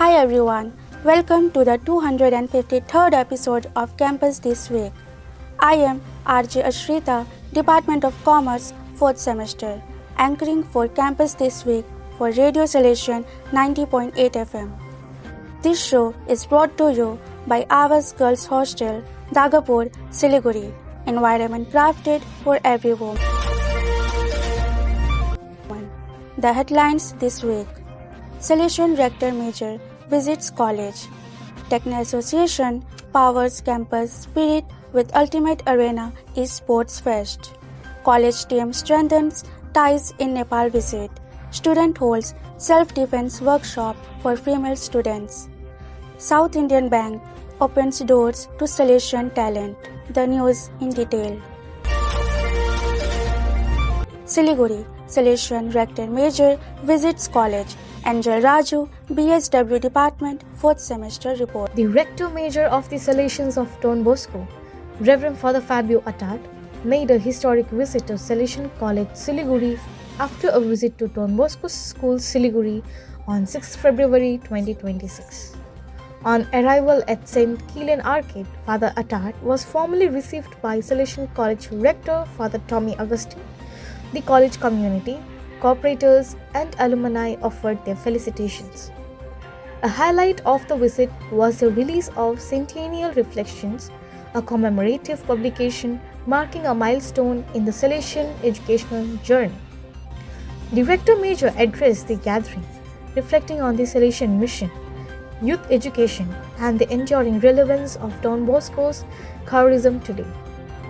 Hi everyone, welcome to the 253rd episode of Campus This Week. I am RJ Ashrita, Department of Commerce, 4th semester, anchoring for Campus This Week for Radio Salesian 90.8 FM. This show is brought to you by Awas Girls Hostel, Dagapur, Siliguri, environment crafted for every woman. The headlines this week. Salesian Rector Major visits college. Techne Association powers campus spirit with Ultimate Arena Esports Fest. College team strengthens ties in Nepal visit. Student holds self-defense workshop for female students. South Indian Bank opens doors to Salesian talent. The news in detail. Siliguri, Salesian Rector Major visits college. Angel Raju, BSW Department, 4th semester report. The Rector Major of the Salesians of Don Bosco, Reverend Father Fabio Attat, made a historic visit to Salesian College Siliguri after a visit to Don Bosco School Siliguri on 6 February 2026. On arrival at St. Kilian Arcade, Father Attat was formally received by Salesian College Rector Father Tommy Augustine. The college community, cooperators and alumni offered their felicitations. A highlight of the visit was the release of Centennial Reflections, a commemorative publication marking a milestone in the Salesian educational journey. The Rector Major addressed the gathering, reflecting on the Salesian mission, youth education, and the enduring relevance of Don Bosco's charism today.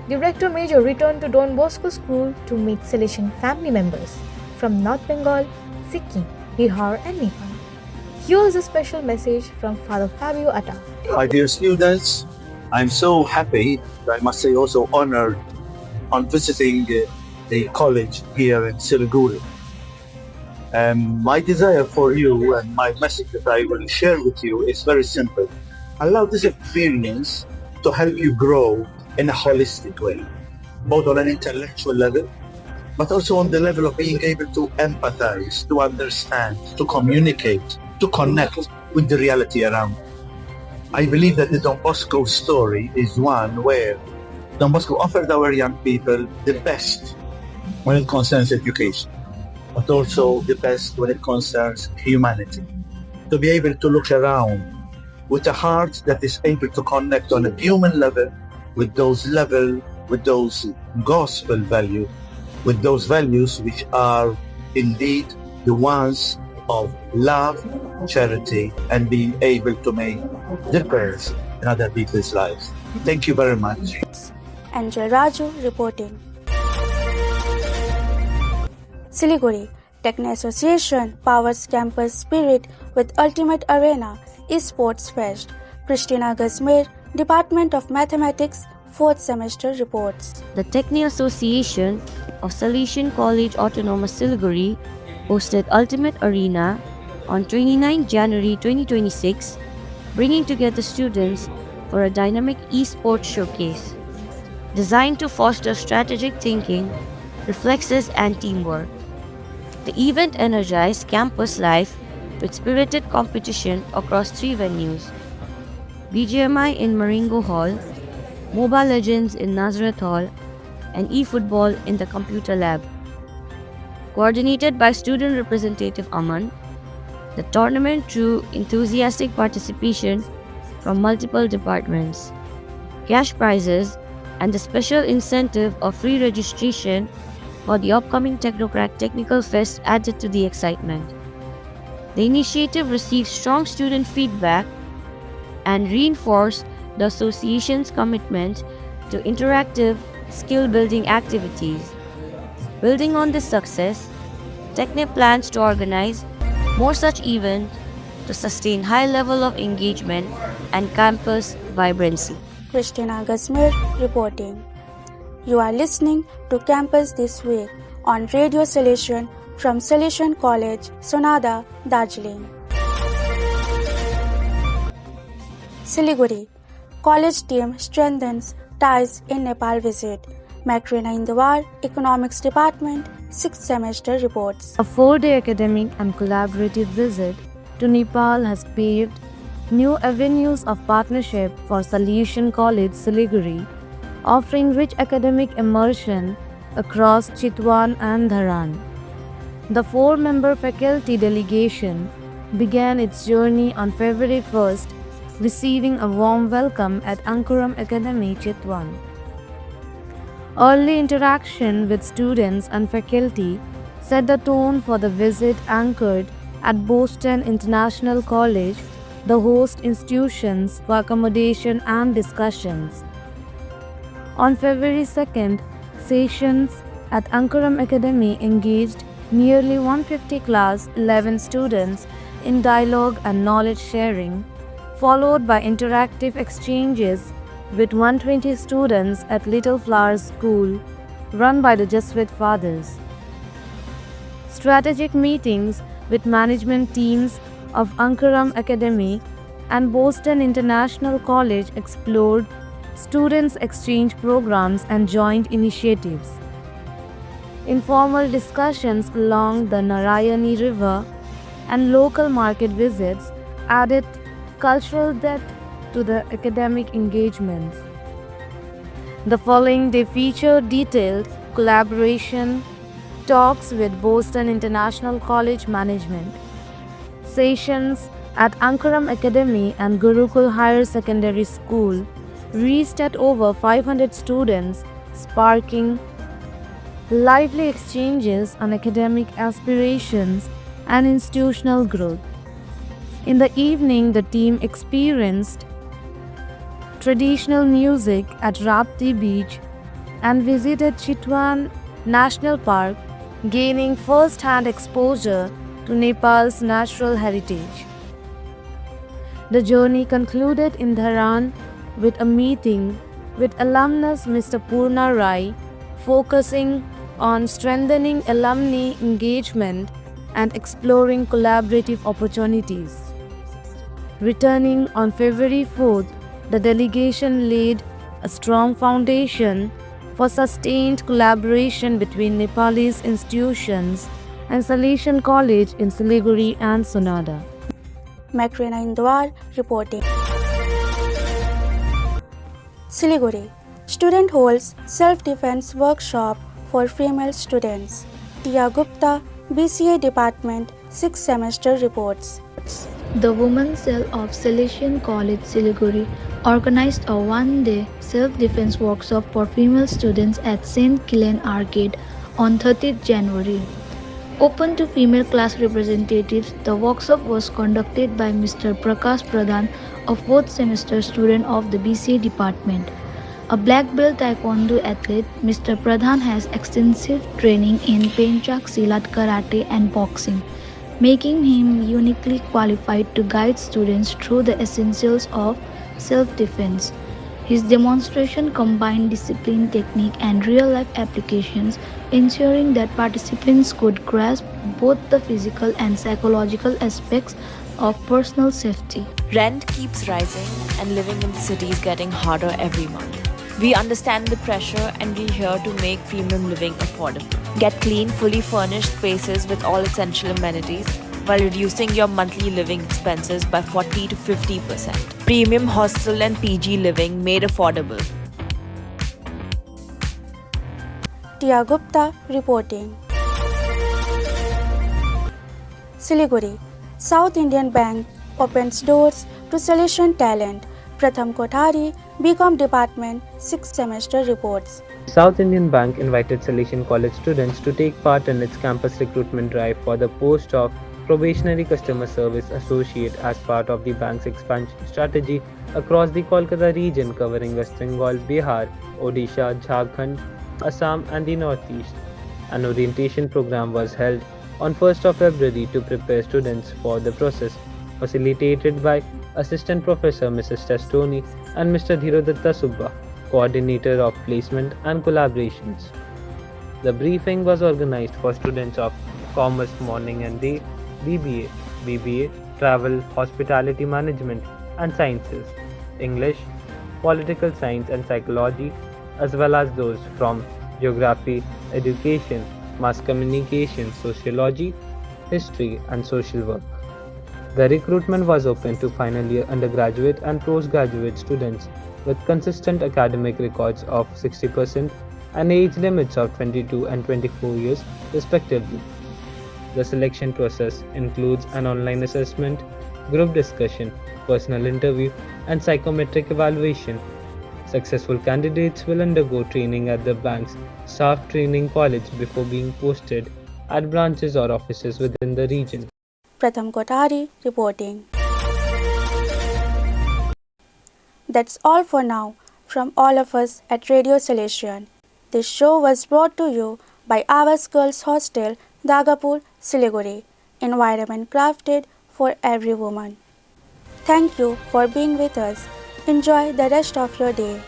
The Rector Major returned to Don Bosco School to meet Salesian family members from North Bengal, Sikkim, Bihar and Nepal. Here's a special message from Father Fabio Attat. My dear students, I'm so happy, I must say also honored, on visiting the college here in Siliguri. My desire for you and my message that I will share with you is very simple. Allow this experience to help you grow in a holistic way, both on an intellectual level, but also on the level of being able to empathize, to understand, to communicate, to connect with the reality around. I believe that the Don Bosco story is one where Don Bosco offered our young people the best when it concerns education, but also the best when it concerns humanity. To be able to look around with a heart that is able to connect on a human level with those gospel values, with those values which are indeed the ones of love, charity, and being able to make difference in other people's lives. Thank you very much. Angel Raju reporting. Siliguri, Techne Association powers campus spirit with Ultimate Arena Esports Fest. Christina Gazmer, Department of Mathematics, 4th semester reports. The Techne Association of Salesian College Autonomous Siliguri hosted Ultimate Arena on 29 January 2026, bringing together students for a dynamic esports showcase. Designed to foster strategic thinking, reflexes and teamwork. The event energized campus life with spirited competition across 3 venues: BGMI in Maringo Hall, Mobile Legends in Nazareth Hall, and eFootball in the Computer Lab. Coordinated by student representative Aman, the tournament drew enthusiastic participation from multiple departments. Cash prizes and the special incentive of free registration for the upcoming Technocrat Technical Fest added to the excitement. The initiative received strong student feedback and reinforced the association's commitment to interactive skill-building activities. Building on this success, Techne plans to organize more such events to sustain high level of engagement and campus vibrancy. Christina Gazmer reporting. You are listening to Campus This Week on Radio Salesian from Salesian College, Sonada, Darjeeling. Siliguri, college team strengthens ties in Nepal visit. Macrina Indwar, Economics Department, 6th semester reports. A 4-day academic and collaborative visit to Nepal has paved new avenues of partnership for Salesian College Siliguri, offering rich academic immersion across Chitwan and Dharan. The four-member faculty delegation began its journey on February 1st, receiving a warm welcome at Ankuram Academy, Chitwan. Early interaction with students and faculty set the tone for the visit anchored at Boston International College, the host institutions for accommodation and discussions. On February 2nd, sessions at Ankuram Academy engaged nearly 150 Class 11 students in dialogue and knowledge sharing, followed by interactive exchanges with 120 students at Little Flowers School, run by the Jesuit Fathers. Strategic meetings with management teams of Ankuram Academy and Boston International College explored students' exchange programs and joint initiatives. Informal discussions along the Narayani River and local market visits added cultural depth to the academic engagements. The following day featured detailed collaboration talks with Boston International College management, sessions at Ankuram Academy and Gurukul Higher Secondary School reached at over 500 students, sparking lively exchanges on academic aspirations and institutional growth. In the evening, the team experienced traditional music at Rapti Beach and visited Chitwan National Park, gaining first-hand exposure to Nepal's natural heritage. The journey concluded in Dharan with a meeting with alumnus Mr. Purna Rai, focusing on strengthening alumni engagement and exploring collaborative opportunities. Returning on February 4th, the delegation laid a strong foundation for sustained collaboration between Nepalese institutions and Salesian College in Siliguri and Sonada. Macrina Indwar reporting. Siliguri. Student holds self-defense workshop for female students. Tia Gupta, BCA Department, 6th semester reports. The Women's Cell of Salesian College Siliguri organized a one-day self-defense workshop for female students at St. Killen Arcade on 30th January. Open to female class representatives, the workshop was conducted by Mr. Prakash Pradhan, a fourth-semester student of the BCA department. A black belt taekwondo athlete, Mr. Pradhan has extensive training in Penchak Silat Karate and boxing, making him uniquely qualified to guide students through the essentials of self-defense. His demonstration combined discipline, technique, and real-life applications, ensuring that participants could grasp both the physical and psychological aspects of personal safety. Rent keeps rising and living in the city is getting harder every month. We understand the pressure and we're here to make premium living affordable. Get clean, fully furnished spaces with all essential amenities while reducing your monthly living expenses by 40 to 50%. Premium hostel and PG living made affordable. Tia Gupta reporting. Siliguri. South Indian Bank opens doors to Salesian talent. Pratham Kothari, BCom Department, 6th semester reports. South Indian Bank invited Salesian College students to take part in its campus recruitment drive for the post of Probationary Customer Service Associate as part of the bank's expansion strategy across the Kolkata region covering West Bengal, Bihar, Odisha, Jharkhand, Assam and the Northeast. An orientation program was held on 1st of February to prepare students for the process, facilitated by Assistant Professor Mrs. Testoni and Mr. Dhirodatta Subba, Coordinator of Placement and Collaborations. The briefing was organized for students of Commerce Morning and Day, BBA, Travel, Hospitality Management and Sciences, English, Political Science and Psychology, as well as those from Geography, Education, Mass Communication, Sociology, History and Social Work. The recruitment was open to final year undergraduate and postgraduate students with consistent academic records of 60% and age limits of 22 and 24 years, respectively. The selection process includes an online assessment, group discussion, personal interview, and psychometric evaluation. Successful candidates will undergo training at the bank's staff training college before being posted at branches or offices within the region. Pratham Kothari reporting. That's all for now from all of us at Radio Salesian. This show was brought to you by Awas Girls Hostel, Dagapur, Siliguri. Environment crafted for every woman. Thank you for being with us. Enjoy the rest of your day.